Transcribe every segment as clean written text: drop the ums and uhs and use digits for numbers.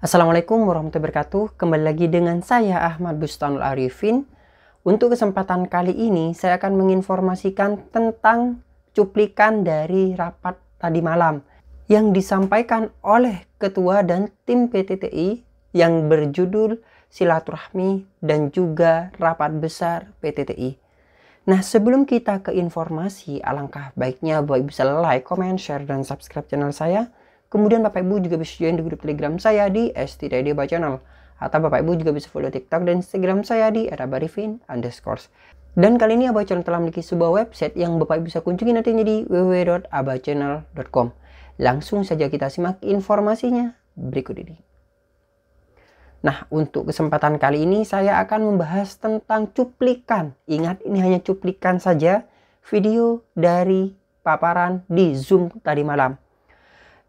Assalamualaikum warahmatullahi wabarakatuh. Kembali lagi dengan saya Ahmad Bustanul Arifin. Untuk kesempatan kali ini saya akan menginformasikan tentang cuplikan dari rapat tadi malam yang disampaikan oleh Ketua dan tim PTTI yang berjudul Silaturahmi dan juga Rapat Besar PTTI. Nah, sebelum kita ke informasi, alangkah baiknya Bapak Ibu bisa like, comment, share, dan subscribe channel saya. Kemudian Bapak Ibu juga bisa join di grup Telegram saya di @stdba channel. Atau Bapak Ibu juga bisa follow TikTok dan Instagram saya di @abarifin_. Dan kali ini Abah Channel telah memiliki sebuah website yang Bapak Ibu bisa kunjungi nantinya di www.abachannel.com. Langsung saja kita simak informasinya berikut ini. Nah, untuk kesempatan kali ini saya akan membahas tentang cuplikan. Ingat, ini hanya cuplikan saja video dari paparan di Zoom tadi malam.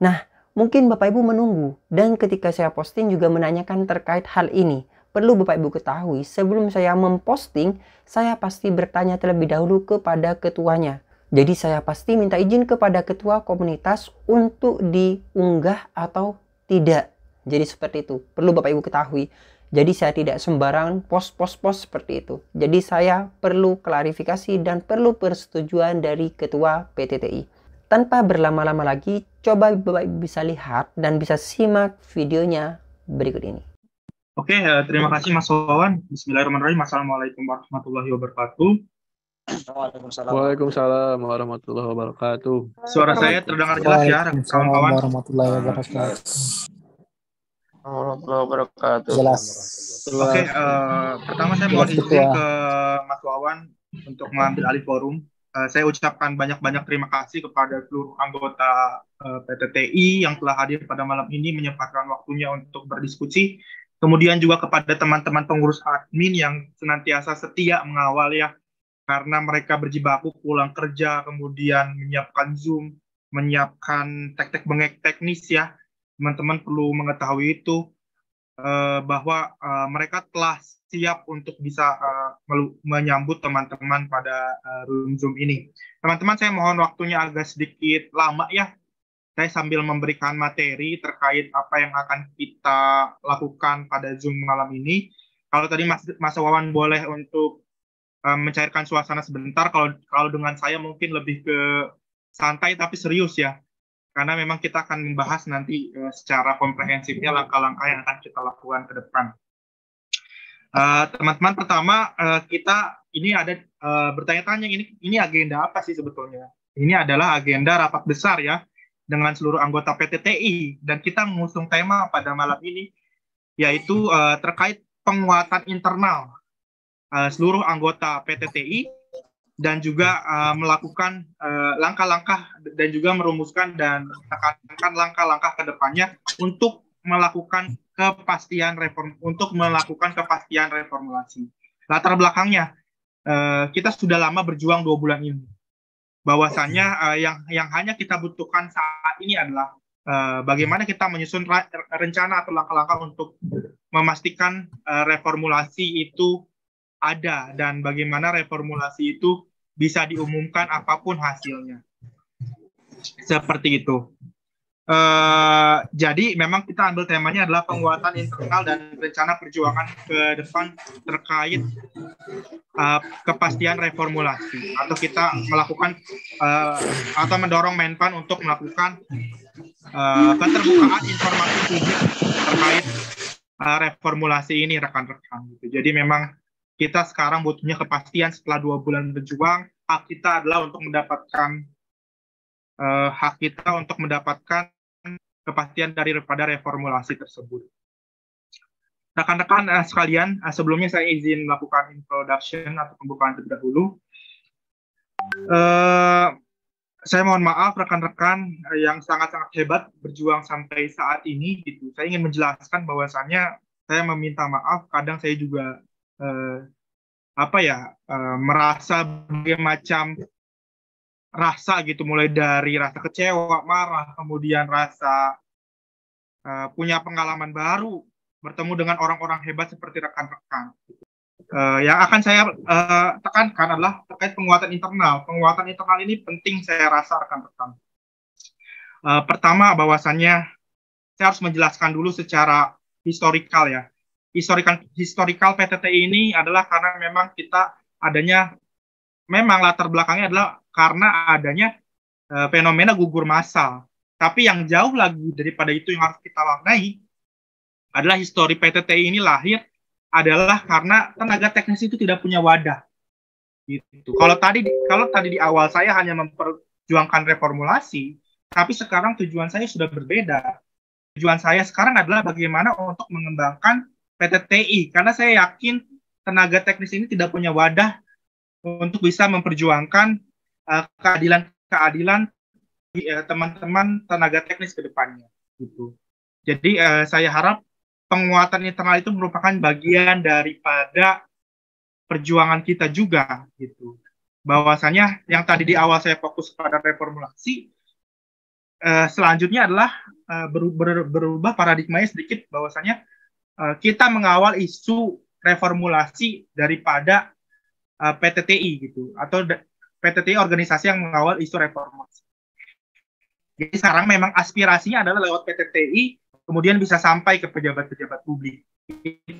Nah, mungkin Bapak Ibu menunggu dan ketika saya posting juga menanyakan terkait hal ini. Perlu Bapak Ibu ketahui, sebelum saya memposting, saya pasti bertanya terlebih dahulu kepada ketuanya. Jadi saya pasti minta izin kepada ketua komunitas untuk diunggah atau tidak. Jadi seperti itu, perlu Bapak Ibu ketahui. Jadi saya tidak sembarang post seperti itu. Jadi saya perlu klarifikasi dan perlu persetujuan dari ketua PTTI. Tanpa berlama-lama lagi, coba Bapak Ibu bisa lihat dan bisa simak videonya berikut ini. Oke, terima kasih Mas Wawan. Bismillahirrahmanirrahim. Assalamualaikum warahmatullahi wabarakatuh. Waalaikumsalam warahmatullahi wabarakatuh. Suara saya terdengar jelas ya, kawan-kawan? Warahmatullahi wabarakatuh. Warahmatullahi wabarakatuh. Jelas. Oke, pertama saya mohon izin ke Mas Wawan untuk mengambil alih forum. Saya ucapkan banyak-banyak terima kasih kepada seluruh anggota PTTI yang telah hadir pada malam ini, menyempatkan waktunya untuk berdiskusi. Kemudian juga kepada teman-teman pengurus admin yang senantiasa setia mengawal ya, karena mereka berjibaku pulang kerja, kemudian menyiapkan Zoom, menyiapkan tek-tek teknis ya. Teman-teman perlu mengetahui itu, bahwa mereka telah siap untuk bisa menyambut teman-teman pada room Zoom ini. Teman-teman, saya mohon waktunya agak sedikit lama ya. Saya sambil memberikan materi terkait apa yang akan kita lakukan pada Zoom malam ini. Kalau tadi Mas Wawan boleh untuk mencairkan suasana sebentar, kalau dengan saya mungkin lebih ke santai tapi serius ya. Karena memang kita akan membahas nanti secara komprehensifnya langkah-langkah yang akan kita lakukan ke depan. Teman-teman, pertama kita ini ada bertanya-tanya, ini agenda apa sih sebetulnya? Ini adalah agenda rapat besar ya dengan seluruh anggota PTTI, dan kita mengusung tema pada malam ini yaitu terkait penguatan internal seluruh anggota PTTI dan juga melakukan langkah-langkah dan juga merumuskan dan menekankan langkah-langkah ke depannya untuk melakukan kepastian reformulasi. Latar belakangnya, kita sudah lama berjuang 2 bulan ini. Bahwasannya yang hanya kita butuhkan saat ini adalah bagaimana kita menyusun rencana atau langkah-langkah untuk memastikan reformulasi itu ada, dan bagaimana reformulasi itu bisa diumumkan apapun hasilnya. Seperti itu. Jadi memang kita ambil temanya adalah penguatan internal dan rencana perjuangan ke depan terkait kepastian reformulasi, atau kita melakukan atau mendorong Menpan untuk melakukan keterbukaan informasi publik terkait reformulasi ini, rekan-rekan. Jadi memang kita sekarang butuhnya kepastian setelah 2 bulan berjuang. Hak kita adalah untuk mendapatkan kepastian daripada reformulasi tersebut. Rekan-rekan sekalian, sebelumnya saya izin melakukan introduction atau pembukaan terlebih dahulu. Saya mohon maaf rekan-rekan yang sangat-sangat hebat berjuang sampai saat ini gitu. Saya ingin menjelaskan bahwasannya saya meminta maaf, kadang saya juga merasa berbagai macam rasa gitu, mulai dari rasa kecewa, marah, kemudian rasa punya pengalaman baru bertemu dengan orang-orang hebat seperti rekan-rekan. Yang akan saya tekankan adalah terkait penguatan internal. Penguatan internal ini penting saya rasa rekan-rekan. Pertama, bahwasannya saya harus menjelaskan dulu secara historikal ya. Historikal PTTI ini adalah karena memang kita adanya, memang latar belakangnya adalah karena adanya fenomena gugur massal. Tapi yang jauh lagi daripada itu yang harus kita maknai adalah histori PTTI ini lahir adalah karena tenaga teknis itu tidak punya wadah. Gitu. Kalau tadi di awal saya hanya memperjuangkan reformulasi, tapi sekarang tujuan saya sudah berbeda. Tujuan saya sekarang adalah bagaimana untuk mengembangkan PTTI, karena saya yakin tenaga teknis ini tidak punya wadah untuk bisa memperjuangkan keadilan teman-teman tenaga teknis ke depannya. Gitu. Jadi saya harap penguatan internal itu merupakan bagian daripada perjuangan kita juga, gitu. Bahwasanya yang tadi di awal saya fokus pada reformulasi, selanjutnya adalah berubah paradigmanya sedikit, bahwasanya kita mengawal isu reformulasi daripada PTTI gitu, atau PTTI organisasi yang mengawal isu reformasi. Jadi sekarang memang aspirasinya adalah lewat PTTI kemudian bisa sampai ke pejabat-pejabat publik.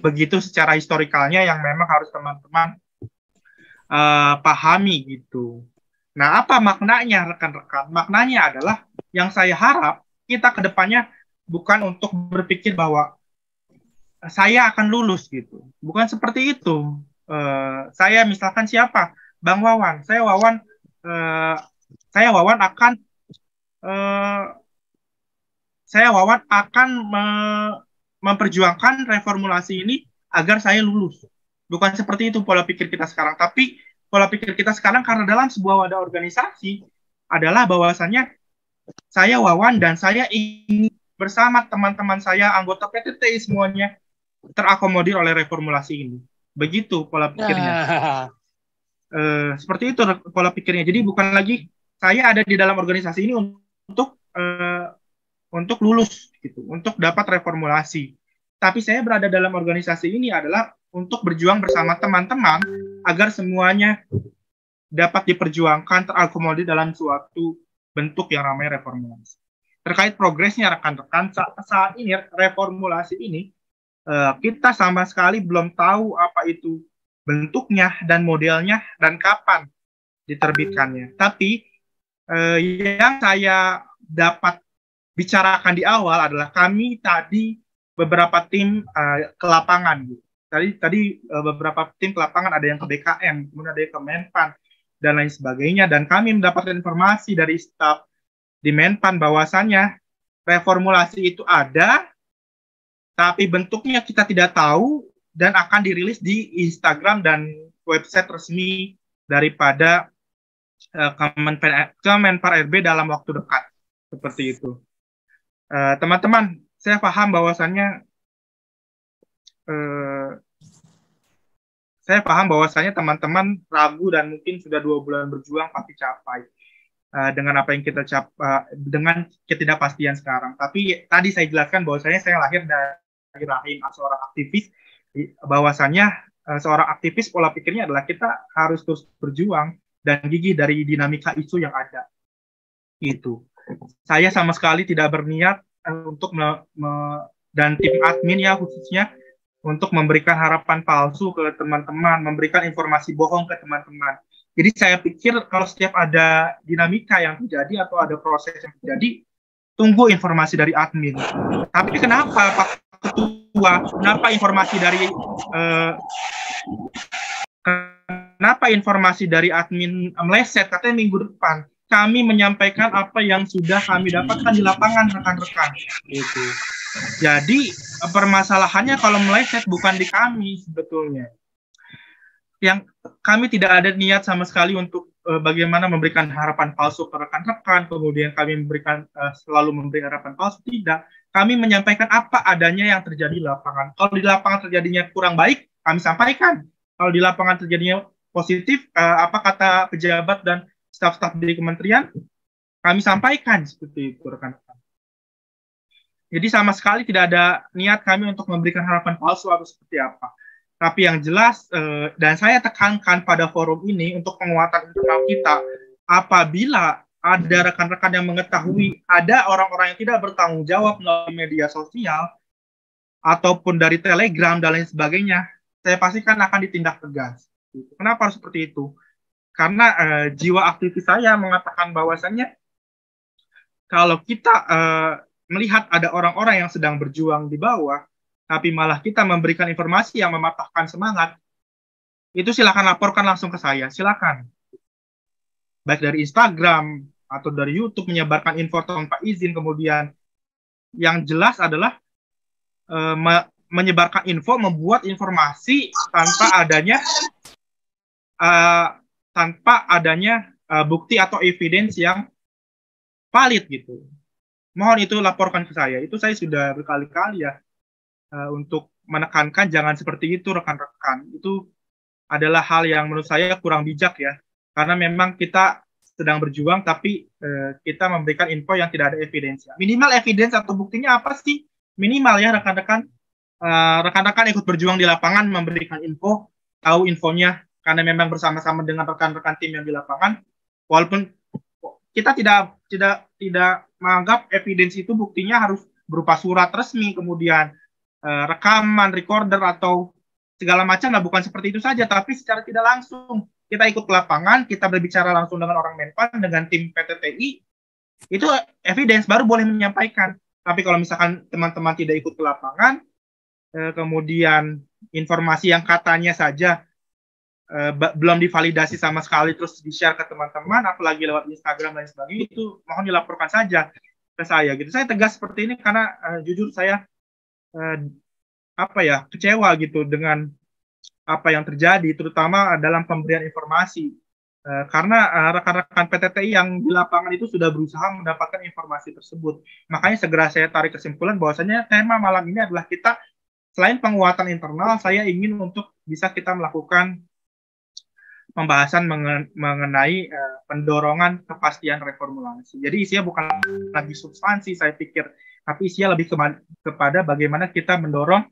Begitu secara historikalnya yang memang harus teman-teman pahami gitu. Nah, apa maknanya rekan-rekan? Maknanya adalah yang saya harap kita ke depannya bukan untuk berpikir bahwa saya akan lulus gitu. Bukan seperti itu. Saya misalkan siapa? Bang Wawan. Saya Wawan akan memperjuangkan reformulasi ini agar saya lulus. Bukan seperti itu pola pikir kita sekarang. Tapi pola pikir kita sekarang karena dalam sebuah wadah organisasi adalah bahwasannya saya Wawan dan saya ingin bersama teman-teman saya anggota PTTI semuanya terakomodir oleh reformulasi ini. Begitu pola pikirnya. Seperti itu pola pikirnya. Jadi bukan lagi saya ada di dalam organisasi ini untuk lulus gitu, untuk dapat reformulasi. Tapi saya berada dalam organisasi ini adalah untuk berjuang bersama teman-teman agar semuanya dapat diperjuangkan terakomodir dalam suatu bentuk yang namanya reformulasi. Terkait progresnya rekan-rekan, saat ini reformulasi ini kita sama sekali belum tahu apa itu bentuknya dan modelnya dan kapan diterbitkannya. Tapi yang saya dapat bicarakan di awal adalah kami tadi beberapa tim ke lapangan. Gitu. Tadi beberapa tim ke lapangan, ada yang ke BKM, kemudian ada yang ke Menpan dan lain sebagainya. Dan kami mendapatkan informasi dari staf di Menpan bahwasannya reformulasi itu ada, tapi bentuknya kita tidak tahu dan akan dirilis di Instagram dan website resmi daripada Kemenpar RB dalam waktu dekat. Seperti itu. Teman-teman, saya paham bahwasannya teman-teman ragu dan mungkin sudah 2 bulan berjuang pasti capai dengan apa yang kita dengan ketidakpastian sekarang. Tapi tadi saya jelaskan bahwasanya saya lahir dari rahim seorang aktivis, bahwasannya seorang aktivis pola pikirnya adalah kita harus terus berjuang dan gigih dari dinamika isu yang ada. Itu. Saya sama sekali tidak berniat untuk dan tim admin ya khususnya untuk memberikan harapan palsu ke teman-teman, memberikan informasi bohong ke teman-teman. Jadi saya pikir kalau setiap ada dinamika yang terjadi atau ada proses yang terjadi, tunggu informasi dari admin. Tapi kenapa Pak Ketua, kenapa informasi dari admin meleset, katanya minggu depan? Kami menyampaikan apa yang sudah kami dapatkan di lapangan, rekan-rekan. Gitu. Jadi permasalahannya kalau meleset bukan di kami sebetulnya. Yang kami tidak ada niat sama sekali untuk bagaimana memberikan harapan palsu ke rekan-rekan, kemudian kami selalu memberi harapan palsu, tidak. Kami menyampaikan apa adanya yang terjadi di lapangan. Kalau di lapangan terjadinya kurang baik, kami sampaikan. Kalau di lapangan terjadinya positif, apa kata pejabat dan staf-staf di kementerian, kami sampaikan seperti itu, rekan-rekan. Jadi sama sekali tidak ada niat kami untuk memberikan harapan palsu atau seperti apa. Tapi yang jelas, dan saya tekankan pada forum ini untuk penguatan internal kita, apabila ada rekan-rekan yang mengetahui ada orang-orang yang tidak bertanggung jawab melalui media sosial, ataupun dari Telegram, dan lain sebagainya, saya pastikan akan ditindak tegas. Kenapa harus seperti itu? Karena jiwa aktivis saya mengatakan bahwasannya, kalau kita melihat ada orang-orang yang sedang berjuang di bawah, tapi malah kita memberikan informasi yang mematahkan semangat, itu silakan laporkan langsung ke saya, silakan. Baik dari Instagram atau dari YouTube menyebarkan info tanpa izin, kemudian yang jelas adalah menyebarkan info, membuat informasi tanpa adanya bukti atau evidence yang valid gitu. Mohon itu laporkan ke saya. Itu saya sudah berkali-kali ya untuk menekankan jangan seperti itu rekan-rekan. Itu adalah hal yang menurut saya kurang bijak ya. Karena memang kita sedang berjuang tapi kita memberikan info yang tidak ada evidence. Minimal evidence atau buktinya apa sih? Minimal ya rekan-rekan. Rekan-rekan ikut berjuang di lapangan, memberikan info, tahu infonya karena memang bersama-sama dengan rekan-rekan tim yang di lapangan. Walaupun kita tidak menganggap evidence itu buktinya harus berupa surat resmi, kemudian rekaman, recorder, atau segala macam lah, bukan seperti itu saja, tapi secara tidak langsung kita ikut ke lapangan, kita berbicara langsung dengan orang Menpan, dengan tim PTTI, itu evidence baru boleh menyampaikan. Tapi kalau misalkan teman-teman tidak ikut ke lapangan, kemudian informasi yang katanya saja belum divalidasi sama sekali terus di-share ke teman-teman, apalagi lewat Instagram dan sebagainya, itu mohon dilaporkan saja ke saya gitu. Saya tegas seperti ini karena jujur saya kecewa gitu dengan apa yang terjadi, terutama dalam pemberian informasi. Karena rekan-rekan PTTI yang di lapangan itu sudah berusaha mendapatkan informasi tersebut. Makanya segera saya tarik kesimpulan bahwasanya tema malam ini adalah kita, selain penguatan internal, saya ingin untuk bisa kita melakukan pembahasan mengenai pendorongan kepastian reformulasi. Jadi isinya bukan lagi substansi saya pikir, tapi isinya lebih kepada bagaimana kita mendorong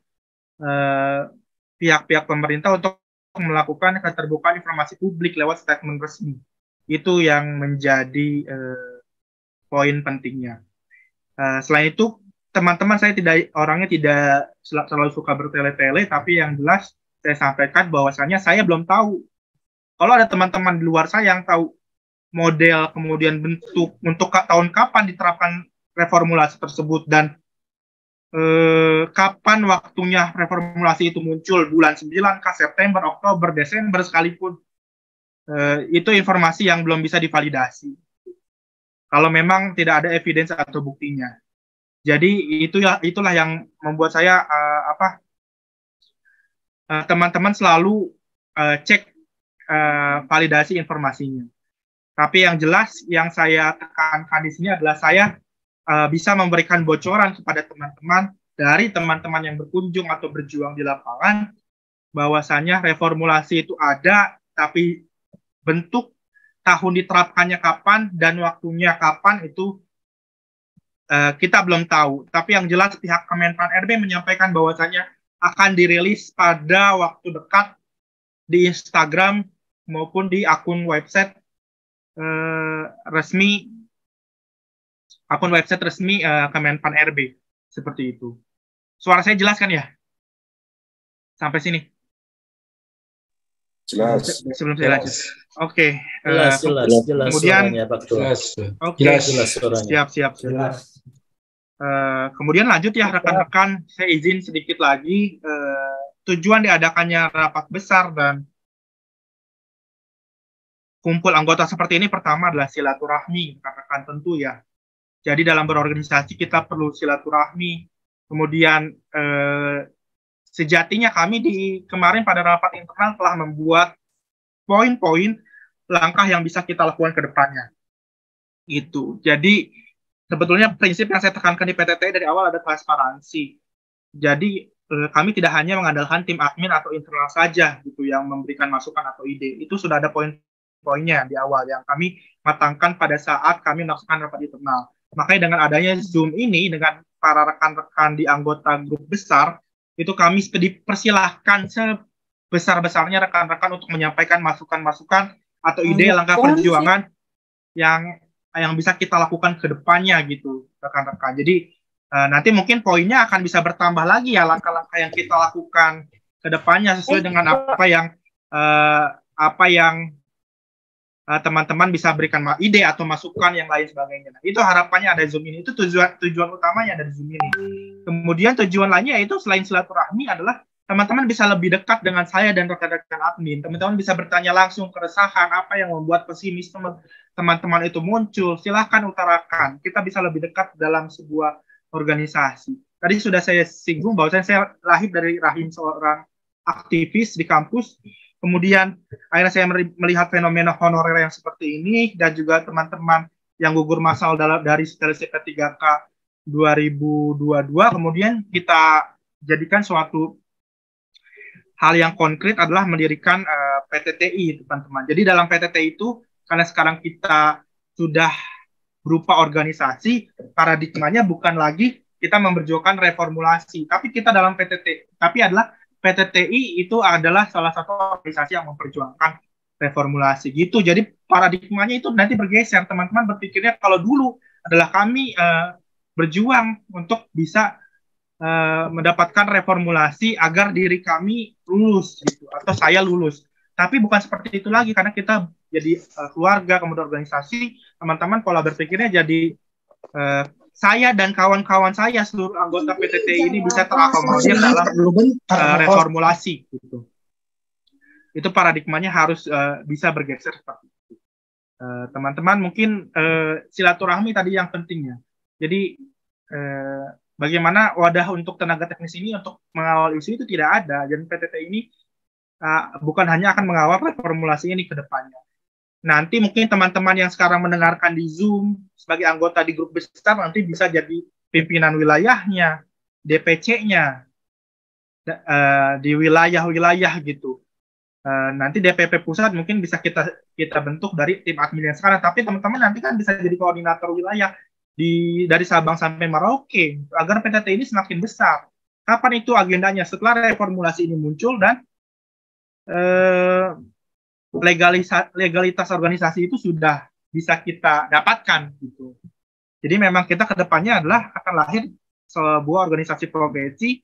pihak-pihak pemerintah untuk melakukan keterbukaan informasi publik lewat statement resmi. Itu yang menjadi poin pentingnya. Selain itu, teman-teman saya orangnya tidak selalu suka bertele-tele, tapi yang jelas saya sampaikan bahwasannya saya belum tahu. Kalau ada teman-teman di luar saya yang tahu model kemudian bentuk untuk tahun kapan diterapkan reformulasi tersebut dan kapan waktunya reformulasi itu muncul, bulan 9 kah, September, Oktober, Desember sekalipun, itu informasi yang belum bisa divalidasi kalau memang tidak ada evidence atau buktinya. Jadi itulah yang membuat saya teman-teman selalu cek validasi informasinya. Tapi yang jelas yang saya tekankan di sini adalah saya bisa memberikan bocoran kepada teman-teman dari teman-teman yang berkunjung atau berjuang di lapangan bahwasanya reformulasi itu ada, tapi bentuk tahun diterapkannya kapan dan waktunya kapan itu kita belum tahu. Tapi yang jelas pihak Kemenpan RB menyampaikan bahwasanya akan dirilis pada waktu dekat di Instagram maupun di akun website resmi Kemenpan RB, seperti itu. Suara saya jelas kan ya? Sampai sini? Jelas. Sebelum saya lanjut. Oke. Jelas kemudian suaranya, Pak Ketua. Jelas suaranya. Siap. Kemudian lanjut ya rekan-rekan, saya izin sedikit lagi. Tujuan diadakannya rapat besar dan kumpul anggota seperti ini pertama adalah silaturahmi, rekan-rekan tentu ya. Jadi dalam berorganisasi kita perlu silaturahmi. Kemudian sejatinya kami kemarin pada rapat internal telah membuat poin-poin langkah yang bisa kita lakukan ke depannya. Gitu. Jadi sebetulnya prinsip yang saya tekankan di PTT dari awal ada transparansi. Jadi kami tidak hanya mengandalkan tim admin atau internal saja gitu yang memberikan masukan atau ide. Itu sudah ada poin-poinnya di awal yang kami matangkan pada saat kami melaksanakan rapat internal. Makanya dengan adanya Zoom ini dengan para rekan-rekan di anggota grup besar, itu kami dipersilahkan sebesar-besarnya rekan-rekan untuk menyampaikan masukan-masukan atau ide langkah perjuangan yang bisa kita lakukan ke depannya gitu, rekan-rekan. Jadi nanti mungkin poinnya akan bisa bertambah lagi ya langkah-langkah yang kita lakukan ke depannya sesuai dengan apa yang teman-teman bisa berikan ide atau masukan yang lain sebagainya. Nah, itu harapannya ada Zoom ini. Itu tujuan utamanya dari Zoom ini. Kemudian tujuan lainnya yaitu selain silaturahmi adalah teman-teman bisa lebih dekat dengan saya dan rekan-rekan admin. Teman-teman bisa bertanya langsung keresahan apa yang membuat pesimis teman-teman itu muncul. Silahkan utarakan. Kita bisa lebih dekat dalam sebuah organisasi. Tadi sudah saya singgung bahwa saya lahir dari rahim seorang aktivis di kampus. Kemudian akhirnya saya melihat fenomena honorer yang seperti ini dan juga teman-teman yang gugur massal dari seleksi P3K 2022. Kemudian kita jadikan suatu hal yang konkret adalah mendirikan PTTI, teman-teman. Jadi dalam PTTI itu, karena sekarang kita sudah berupa organisasi, paradigmanya bukan lagi kita memperjuangkan reformulasi, tapi kita dalam PTTI, tapi adalah PTTI itu adalah salah satu organisasi yang memperjuangkan reformulasi gitu. Jadi paradigmanya itu nanti bergeser. Teman-teman berpikirnya kalau dulu adalah kami berjuang untuk bisa mendapatkan reformulasi agar diri kami lulus gitu, atau saya lulus. Tapi bukan seperti itu lagi karena kita jadi keluarga, kemudian organisasi, teman-teman pola berpikirnya jadi saya dan kawan-kawan saya seluruh anggota PTTI ini bisa terakomodir dalam reformulasi gitu. Itu paradigmanya harus bisa bergeser seperti itu. Teman-teman mungkin silaturahmi tadi yang pentingnya. Jadi bagaimana wadah untuk tenaga teknis ini untuk mengawal isu itu tidak ada. Dan PTTI ini bukan hanya akan mengawal reformulasi ini ke depannya. Nanti mungkin teman-teman yang sekarang mendengarkan di Zoom sebagai anggota di grup besar nanti bisa jadi pimpinan wilayahnya, DPC-nya di wilayah-wilayah gitu. Nanti DPP pusat mungkin bisa kita bentuk dari tim admin yang sekarang. Tapi teman-teman nanti kan bisa jadi koordinator wilayah dari Sabang sampai Merauke agar PTT ini semakin besar. Kapan itu agendanya? Setelah reformulasi ini muncul dan legalitas organisasi itu sudah bisa kita dapatkan gitu. Jadi memang kita ke depannya adalah akan lahir sebuah organisasi profesi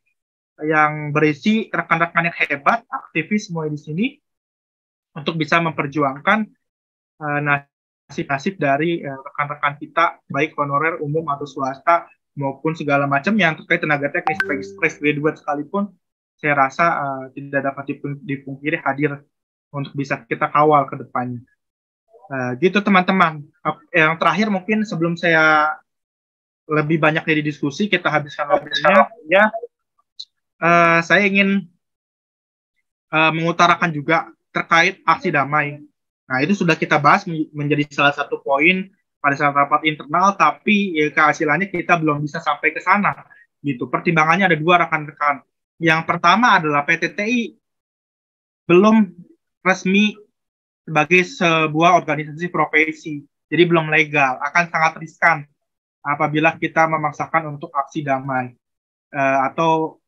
yang berisi rekan-rekan yang hebat, aktivis semua di sini untuk bisa memperjuangkan nasib-nasib dari rekan-rekan kita baik honorer, umum atau swasta maupun segala macam yang terkait tenaga teknis baik fresh graduate sekalipun saya rasa tidak dapat dipungkiri hadir untuk bisa kita kawal ke depannya. Gitu teman-teman. Yang terakhir mungkin sebelum saya lebih banyak jadi diskusi, kita habiskan waktunya. Ya, saya ingin mengutarakan juga terkait aksi damai. Nah, itu sudah kita bahas menjadi salah satu poin pada saat rapat internal, tapi ya, kehasilannya kita belum bisa sampai ke sana. Gitu. Pertimbangannya ada dua rekan-rekan. Yang pertama adalah PTTI belum resmi sebagai sebuah organisasi profesi, jadi belum legal, akan sangat riskan apabila kita memaksakan untuk aksi damai atau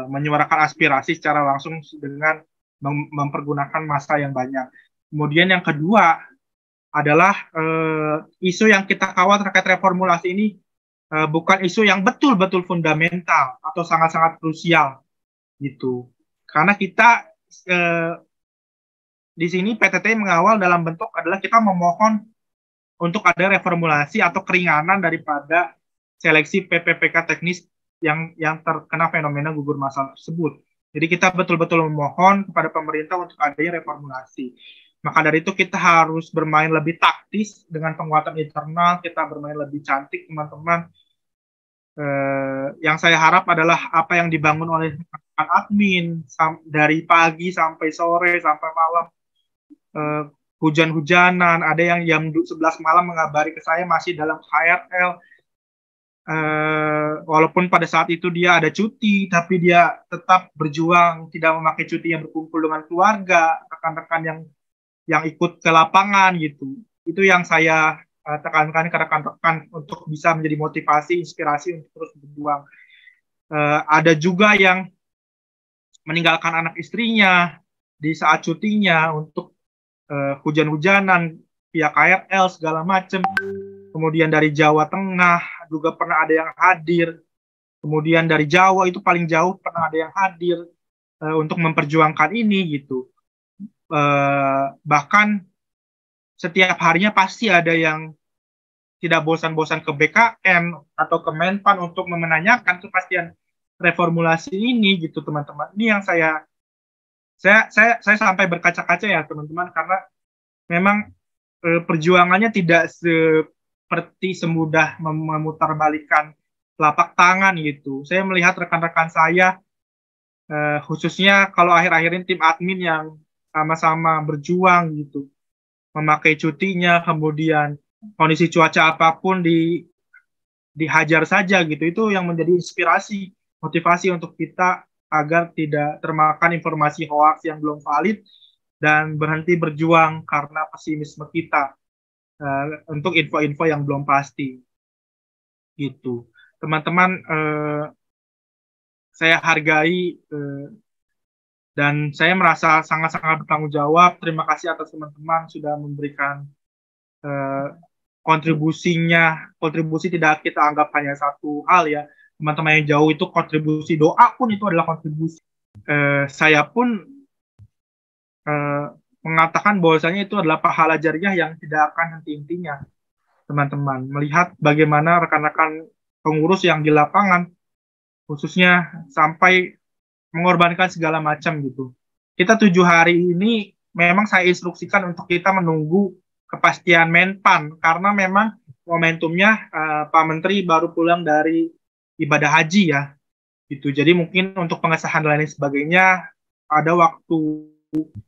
menyuarakan aspirasi secara langsung dengan mempergunakan massa yang banyak. Kemudian yang kedua adalah isu yang kita kawal terkait reformulasi ini bukan isu yang betul-betul fundamental atau sangat-sangat krusial gitu, karena kita di sini PTT mengawal dalam bentuk adalah kita memohon untuk ada reformulasi atau keringanan daripada seleksi PPPK teknis yang terkena fenomena gugur massal tersebut. Jadi kita betul-betul memohon kepada pemerintah untuk adanya reformulasi. Maka dari itu kita harus bermain lebih taktis dengan penguatan internal, kita bermain lebih cantik teman-teman. Yang saya harap adalah apa yang dibangun oleh admin dari pagi sampai sore sampai malam, hujan-hujanan, ada yang jam 11 malam mengabari ke saya masih dalam KRL, walaupun pada saat itu dia ada cuti, tapi dia tetap berjuang, tidak memakai cutinya, berkumpul dengan keluarga, rekan-rekan yang ikut ke lapangan gitu. Itu yang saya tekankan ke rekan-rekan untuk bisa menjadi motivasi, inspirasi untuk terus berjuang. Ada juga yang meninggalkan anak istrinya di saat cutinya untuk hujan-hujanan via KRL segala macam. Kemudian dari Jawa Tengah juga pernah ada yang hadir. Kemudian dari Jawa itu paling jauh pernah ada yang hadir untuk memperjuangkan ini gitu. Bahkan setiap harinya pasti ada yang tidak bosan-bosan ke BKN atau ke Menpan untuk menanyakan kepastian reformulasi ini gitu teman-teman. Ini yang saya sampai berkaca-kaca ya teman-teman, karena memang perjuangannya tidak seperti semudah memutarbalikkan telapak tangan gitu. Saya melihat rekan-rekan saya khususnya kalau akhir-akhir ini tim admin yang sama-sama berjuang gitu, memakai cutinya, kemudian kondisi cuaca apapun dihajar saja gitu. Itu yang menjadi inspirasi, motivasi untuk kita agar tidak termakan informasi hoax yang belum valid dan berhenti berjuang karena pesimisme kita untuk info-info yang belum pasti gitu. Teman-teman, saya hargai dan saya merasa sangat-sangat bertanggung jawab. Terima kasih atas teman-teman sudah memberikan kontribusi tidak kita anggap hanya satu hal ya. Teman-teman yang jauh itu kontribusi doa pun itu adalah kontribusi. Saya pun mengatakan bahwasanya itu adalah pahala jariah yang tidak akan henti-hentinya. Teman-teman, melihat bagaimana rekan-rekan pengurus yang di lapangan khususnya sampai mengorbankan segala macam gitu. Kita 7 hari ini memang saya instruksikan untuk kita menunggu kepastian Menpan karena memang momentumnya Pak Menteri baru pulang dari ibadah haji ya gitu. Jadi mungkin untuk pengesahan dan lain sebagainya ada waktu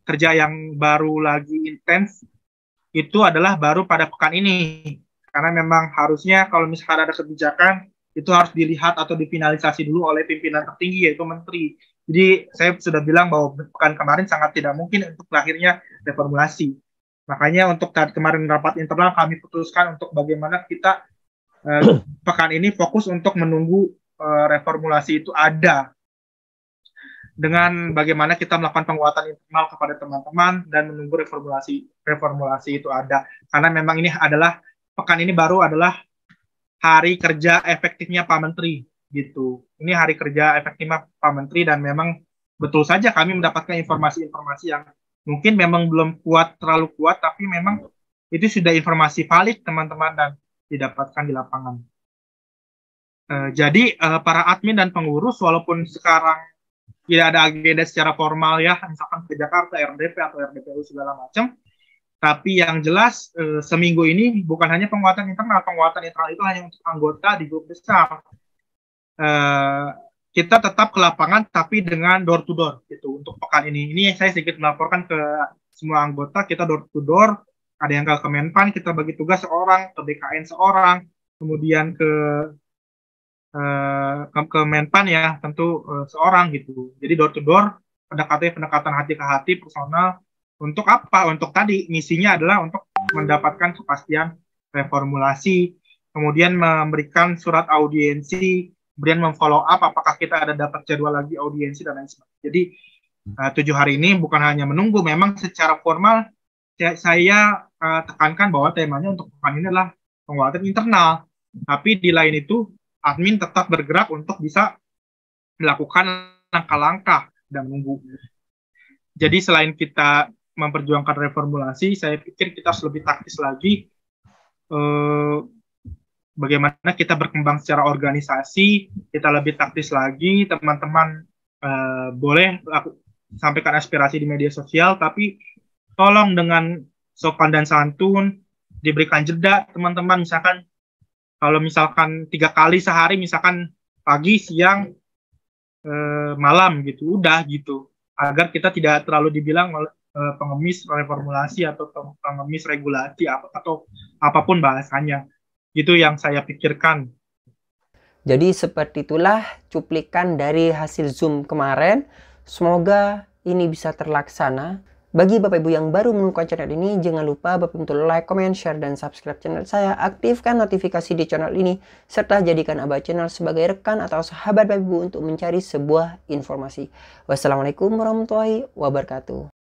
kerja yang baru lagi intens itu adalah baru pada pekan ini, karena memang harusnya kalau misalkan ada kebijakan itu harus dilihat atau difinalisasi dulu oleh pimpinan tertinggi yaitu menteri. Jadi saya sudah bilang bahwa pekan kemarin sangat tidak mungkin untuk lahirnya reformulasi. Makanya untuk kemarin rapat internal kami putuskan untuk bagaimana kita pekan ini fokus untuk menunggu reformulasi itu ada. Dengan bagaimana kita melakukan penguatan internal kepada teman-teman dan menunggu reformulasi itu ada. Karena memang ini adalah pekan ini baru adalah hari kerja efektifnya Pak Menteri gitu. Ini hari kerja efektifnya Pak Menteri dan memang betul saja kami mendapatkan informasi-informasi yang mungkin memang belum terlalu kuat, tapi memang itu sudah informasi valid teman-teman dan didapatkan di lapangan. Jadi para admin dan pengurus walaupun sekarang tidak ada agenda secara formal ya, misalkan ke Jakarta, RDP atau RDPU segala macam. Tapi yang jelas seminggu ini bukan hanya penguatan internal itu hanya untuk anggota di grup besar. Kita tetap ke lapangan tapi dengan door to door gitu untuk pekan ini. Ini saya sedikit melaporkan ke semua anggota, kita door to door. Ada yang ke Menpan, kita bagi tugas seorang, ke BKN seorang, kemudian ke Menpan ya tentu seorang gitu. Jadi door to door, pendekatan hati ke hati personal. Untuk apa? Untuk tadi misinya adalah untuk mendapatkan kepastian reformulasi, kemudian memberikan surat audiensi, kemudian memfollow up apakah kita ada dapat jadwal lagi audiensi dan lain sebagainya. Jadi 7 hari ini bukan hanya menunggu, memang secara formal saya tekankan bahwa temanya untuk pekan ini adalah penguatan internal. Tapi di lain itu admin tetap bergerak untuk bisa melakukan langkah-langkah dan menunggu. Jadi selain kita memperjuangkan reformulasi, saya pikir kita harus lebih taktis lagi. Bagaimana kita berkembang secara organisasi, kita lebih taktis lagi. Teman-teman boleh sampaikan aspirasi di media sosial, tapi tolong dengan sopan dan santun, diberikan jeda teman-teman. Misalkan kalau misalkan 3 kali sehari, misalkan pagi, siang, malam gitu, udah gitu. Agar kita tidak terlalu dibilang pengemis reformulasi atau pengemis regulasi atau apapun bahasanya. Itu yang saya pikirkan. Jadi seperti itulah cuplikan dari hasil Zoom kemarin. Semoga ini bisa terlaksana. Bagi Bapak Ibu yang baru menemukan channel ini, jangan lupa Bapak Ibu untuk like, comment, share, dan subscribe channel saya. Aktifkan notifikasi di channel ini, serta jadikan Aba Channel sebagai rekan atau sahabat Bapak Ibu untuk mencari sebuah informasi. Wassalamualaikum warahmatullahi wabarakatuh.